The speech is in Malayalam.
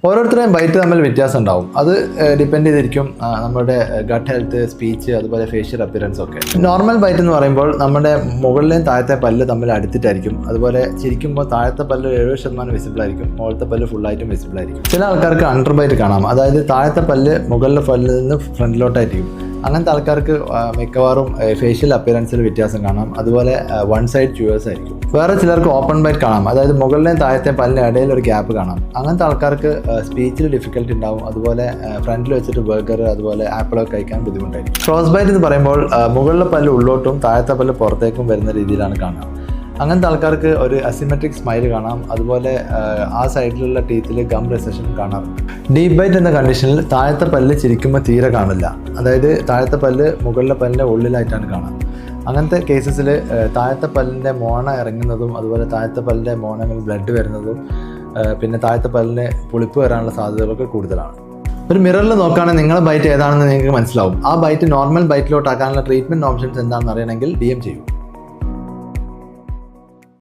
ഓരോരുത്തരുടെയും ബൈറ്റ് തമ്മിൽ വ്യത്യാസം ഉണ്ടാവും. അത് ഡിപ്പെൻഡ് ചെയ്തിരിക്കും നമ്മുടെ ഗട്ട് ഹെൽത്ത്, സ്പീച്ച്, അതുപോലെ ഫേഷ്യൽ അപ്പിയറൻസ് ഒക്കെ. നോർമൽ ബൈറ്റ് എന്ന് പറയുമ്പോൾ നമ്മുടെ മുകളിലെയും താഴത്തെ പല്ല് തമ്മിൽ അടുത്തിട്ടായിരിക്കും. അതുപോലെ ചിരിക്കുമ്പോൾ താഴത്തെ പല്ല് 70% വിസിബിൾ ആയിരിക്കും, മുകളിലത്തെ പല്ല് ഫുള്ളായിട്ടും വിസിബിൾ ആയിരിക്കും. ചില ആൾക്കാർക്ക് അണ്ടർ ബൈറ്റ് കാണാം, അതായത് താഴത്തെ പല്ല് മുകളിലെ പല്ലിൽ നിന്ന് ഫ്രണ്ടിലോട്ടായിരിക്കും. അങ്ങനത്തെ ആൾക്കാർക്ക് മിക്കവാറും ഫേഷ്യൽ അപ്പിയറൻസിൽ വ്യത്യാസം കാണാം. അതുപോലെ വൺ സൈഡ് ച്യൂവേഴ്സ് ആയിരിക്കും. വേറെ ചിലർക്ക് ഓപ്പൺ ബൈറ്റ് കാണാം, അതായത് മുകളിലെയും താഴത്തെ പല്ലിന് ഇടയിൽ ഒരു ഗ്യാപ്പ് കാണാം. അങ്ങനത്തെ ആൾക്കാർക്ക് സ്പീച്ചിൽ ഡിഫിക്കൽട്ടി ഉണ്ടാവും. അതുപോലെ ഫ്രണ്ടിൽ വെച്ചിട്ട് ബർഗർ, അതുപോലെ ആപ്പിളൊക്കെ കഴിക്കാൻ ബുദ്ധിമുട്ടായിരിക്കും. ക്രോസ് ബൈറ്റ് എന്ന് പറയുമ്പോൾ മുകളിലെ പല്ല് ഉള്ളോട്ടും താഴത്തെ പല്ല് പുറത്തേക്കും വരുന്ന രീതിയിലാണ് കാണുക. അങ്ങനത്തെ ആൾക്കാർക്ക് ഒരു അസിമെട്രിക് സ്മൈൽ കാണാം. അതുപോലെ ആ സൈഡിലുള്ള ടീത്തിൽ ഗം റിസഷൻ കാണാറുണ്ട്. ഡീപ്പ് ബൈറ്റ് എന്ന കണ്ടീഷനിൽ താഴത്തെ പല്ല് ചിരിക്കുമ്പോൾ തീരെ കാണില്ല, അതായത് താഴത്തെ പല്ല് മുകളിലെ പല്ലിൻ്റെ ഉള്ളിലായിട്ടാണ് കാണുക. അങ്ങനത്തെ കേസസിൽ താഴത്തെ പല്ലിൻ്റെ മോണ ഇറങ്ങുന്നതും, അതുപോലെ താഴത്തെ പല്ലിൻ്റെ മോണയിൽ ബ്ലഡ് വരുന്നതും, പിന്നെ താഴത്തെ പല്ലിന് പുളിപ്പ് വരാനുള്ള സാധ്യതകളൊക്കെ കൂടുതലാണ്. ഒരു മിററിൽ നോക്കുകയാണെങ്കിൽ നിങ്ങളുടെ ബൈറ്റ് ഏതാണെന്ന് നിങ്ങൾക്ക് മനസ്സിലാവും. ആ ബൈറ്റ് നോർമൽ ബൈറ്റിലോട്ടാക്കാനുള്ള ട്രീറ്റ്മെൻറ്റ് ഓപ്ഷൻസ് എന്താണെന്ന് അറിയണമെങ്കിൽ DM ചെയ്യൂ.